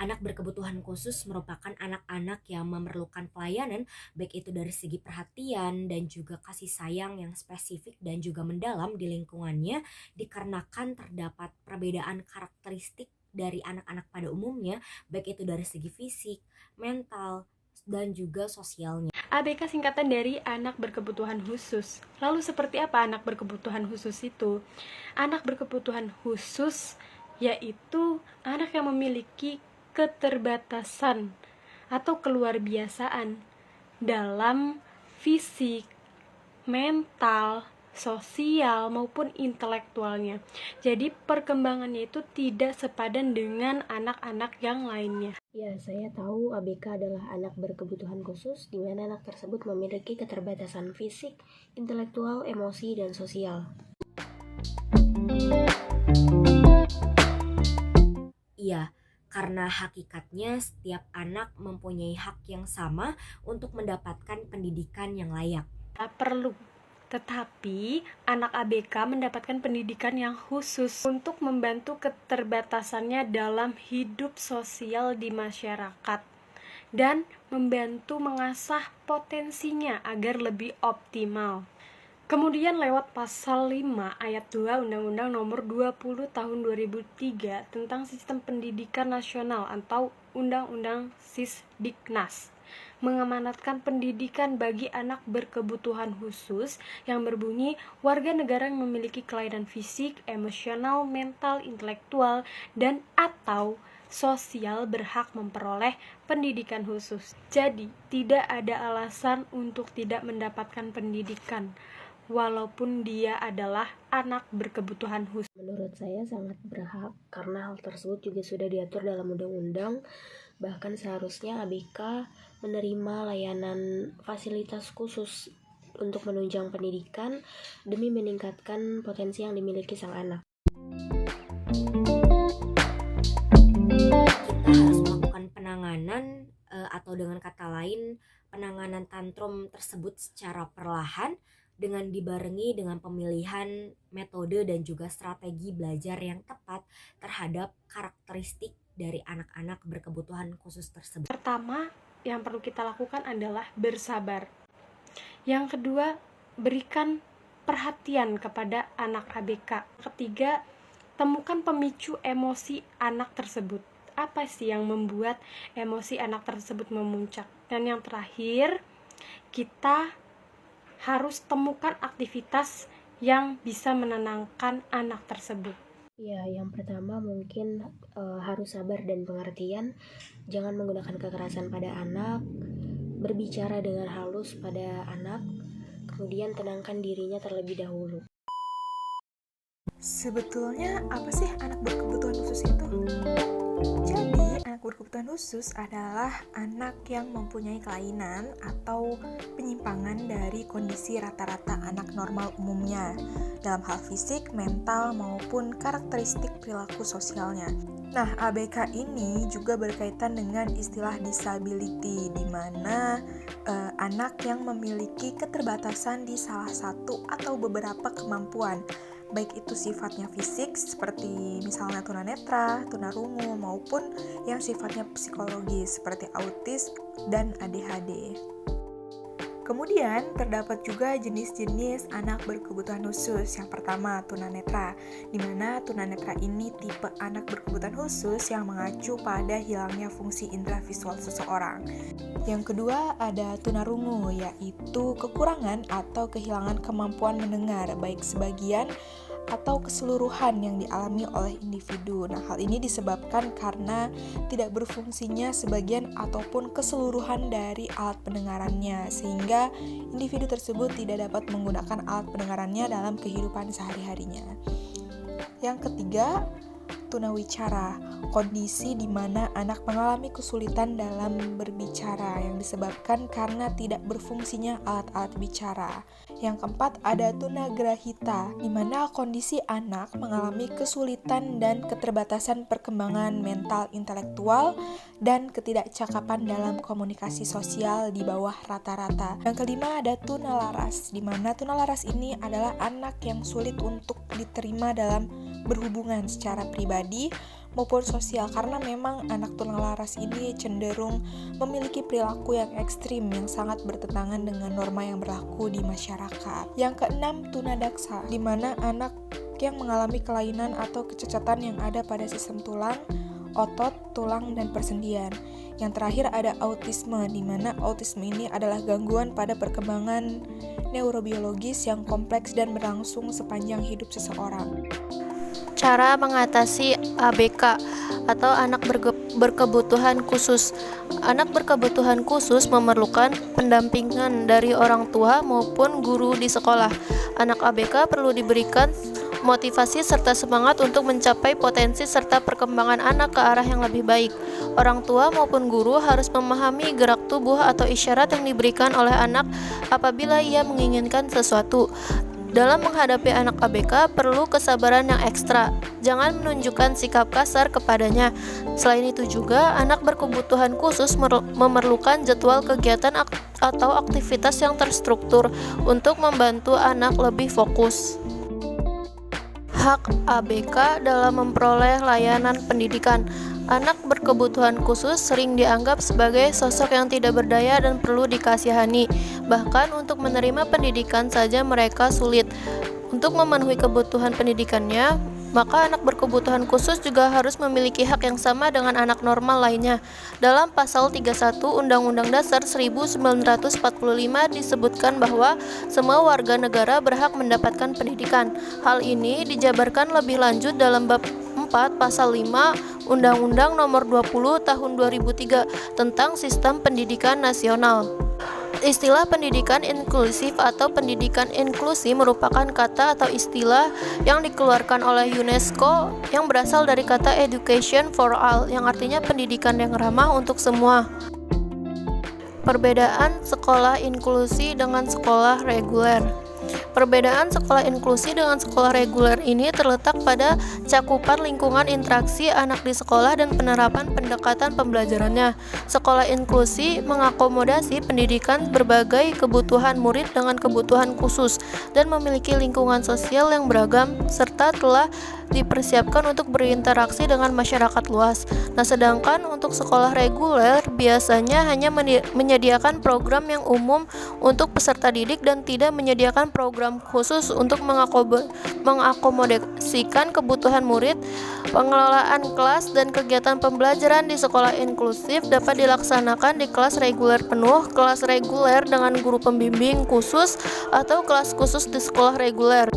Anak berkebutuhan khusus merupakan anak-anak yang memerlukan pelayanan, baik itu dari segi perhatian dan juga kasih sayang yang spesifik dan juga mendalam di lingkungannya, dikarenakan terdapat perbedaan karakteristik dari anak-anak pada umumnya, baik itu dari segi fisik, mental, dan juga sosialnya. ABK singkatan dari anak berkebutuhan khusus. Lalu seperti apa anak berkebutuhan khusus itu? Anak berkebutuhan khusus yaitu anak yang memiliki keterbatasan atau keluarbiasaan dalam fisik, mental, sosial maupun intelektualnya. Jadi perkembangannya itu tidak sepadan dengan anak-anak yang lainnya. Ya, saya tahu ABK adalah anak berkebutuhan khusus, di mana anak tersebut memiliki keterbatasan fisik, intelektual, emosi, dan sosial. Iya, karena hakikatnya setiap anak mempunyai hak yang sama untuk mendapatkan pendidikan yang layak. Perlu. Tetapi, anak ABK mendapatkan pendidikan yang khusus untuk membantu keterbatasannya dalam hidup sosial di masyarakat dan membantu mengasah potensinya agar lebih optimal. Kemudian lewat pasal 5 ayat 2 Undang-Undang Nomor 20 Tahun 2003 tentang Sistem Pendidikan Nasional atau Undang-Undang Sisdiknas mengamanatkan pendidikan bagi anak berkebutuhan khusus yang berbunyi warga negara yang memiliki kelainan fisik, emosional, mental, intelektual, dan atau sosial berhak memperoleh pendidikan khusus. Jadi, tidak ada alasan untuk tidak mendapatkan pendidikan walaupun dia adalah anak berkebutuhan khusus. Menurut saya sangat berhak karena hal tersebut juga sudah diatur dalam undang-undang. Bahkan seharusnya ABK menerima layanan fasilitas khusus untuk menunjang pendidikan demi meningkatkan potensi yang dimiliki sang anak. Kita harus melakukan penanganan atau dengan kata lain penanganan tantrum tersebut secara perlahan dengan dibarengi dengan pemilihan metode dan juga strategi belajar yang tepat terhadap karakteristik dari anak-anak berkebutuhan khusus tersebut. Pertama, yang perlu kita lakukan adalah bersabar. Yang kedua, berikan perhatian kepada anak ABK. Ketiga, temukan pemicu emosi anak tersebut. Apa sih yang membuat emosi anak tersebut memuncak? Dan yang terakhir, kita harus temukan aktivitas yang bisa menenangkan anak tersebut. Ya, yang pertama mungkin harus sabar dan pengertian. Jangan menggunakan kekerasan pada anak, berbicara dengan halus pada anak, kemudian tenangkan dirinya terlebih dahulu. Sebetulnya apa sih anak berkebutuhan khusus itu? Jadi, anak berkebutuhan khusus adalah anak yang mempunyai kelainan atau penyimpangan dari kondisi rata-rata anak normal umumnya dalam hal fisik, mental, maupun karakteristik perilaku sosialnya. Nah, ABK ini juga berkaitan dengan istilah disability, di mana anak yang memiliki keterbatasan di salah satu atau beberapa kemampuan, baik itu sifatnya fisik seperti misalnya tunanetra, tunarungu, maupun yang sifatnya psikologis seperti autis dan ADHD. Kemudian terdapat juga jenis-jenis anak berkebutuhan khusus. Yang pertama, tunanetra, di mana tunanetra ini tipe anak berkebutuhan khusus yang mengacu pada hilangnya fungsi indera visual seseorang. Yang kedua ada tunarungu, yaitu kekurangan atau kehilangan kemampuan mendengar, baik sebagian atau keseluruhan yang dialami oleh individu. Nah, hal ini disebabkan karena tidak berfungsinya sebagian ataupun keseluruhan dari alat pendengarannya, sehingga individu tersebut tidak dapat menggunakan alat pendengarannya dalam kehidupan sehari-harinya. Yang ketiga, tunawicara, kondisi di mana anak mengalami kesulitan dalam berbicara yang disebabkan karena tidak berfungsinya alat-alat bicara. Yang keempat ada tunagrahita, di mana kondisi anak mengalami kesulitan dan keterbatasan perkembangan mental intelektual dan ketidakcakapan dalam komunikasi sosial di bawah rata-rata. Yang kelima ada tunalaras, di mana tunalaras ini adalah anak yang sulit untuk diterima dalam berhubungan secara pribadi maupun sosial, karena memang anak tunalaras ini cenderung memiliki perilaku yang ekstrim yang sangat bertentangan dengan norma yang berlaku di masyarakat. Yang keenam, tunadaksa, di mana anak yang mengalami kelainan atau kecacatan yang ada pada sistem tulang, otot, tulang, dan persendian. Yang terakhir ada autisme, di mana autisme ini adalah gangguan pada perkembangan neurobiologis yang kompleks dan berlangsung sepanjang hidup seseorang. Cara mengatasi ABK atau anak berkebutuhan khusus. Anak berkebutuhan khusus memerlukan pendampingan dari orang tua maupun guru di sekolah. Anak ABK perlu diberikan motivasi serta semangat untuk mencapai potensi serta perkembangan anak ke arah yang lebih baik. Orang tua maupun guru harus memahami gerak tubuh atau isyarat yang diberikan oleh anak apabila ia menginginkan sesuatu. Dalam menghadapi anak ABK perlu kesabaran yang ekstra. Jangan menunjukkan sikap kasar kepadanya. Selain itu juga, anak berkebutuhan khusus memerlukan jadwal kegiatan atau aktivitas yang terstruktur untuk membantu anak lebih fokus. Hak ABK dalam memperoleh layanan pendidikan. Anak berkebutuhan khusus sering dianggap sebagai sosok yang tidak berdaya dan perlu dikasihani. Bahkan untuk menerima pendidikan saja mereka sulit. Untuk memenuhi kebutuhan pendidikannya, maka anak berkebutuhan khusus juga harus memiliki hak yang sama dengan anak normal lainnya. Dalam pasal 31 Undang-Undang Dasar 1945 disebutkan bahwa semua warga negara berhak mendapatkan pendidikan. Hal ini dijabarkan lebih lanjut dalam bab 4 pasal 5 Undang-Undang Nomor 20 Tahun 2003 tentang Sistem Pendidikan Nasional. Istilah pendidikan inklusif atau pendidikan inklusi merupakan kata atau istilah yang dikeluarkan oleh UNESCO yang berasal dari kata education for all, yang artinya pendidikan yang ramah untuk semua. Perbedaan sekolah inklusi dengan sekolah reguler. Perbedaan sekolah inklusi dengan sekolah reguler ini terletak pada cakupan lingkungan interaksi anak di sekolah dan penerapan pendekatan pembelajarannya. Sekolah inklusi mengakomodasi pendidikan berbagai kebutuhan murid dengan kebutuhan khusus dan memiliki lingkungan sosial yang beragam serta telah dipersiapkan untuk berinteraksi dengan masyarakat luas. Nah, sedangkan untuk sekolah reguler biasanya hanya menyediakan program yang umum untuk peserta didik dan tidak menyediakan program khusus untuk mengakomodasikan kebutuhan murid. Pengelolaan kelas dan kegiatan pembelajaran di sekolah inklusif dapat dilaksanakan di kelas reguler penuh, kelas reguler dengan guru pembimbing khusus, atau kelas khusus di sekolah reguler.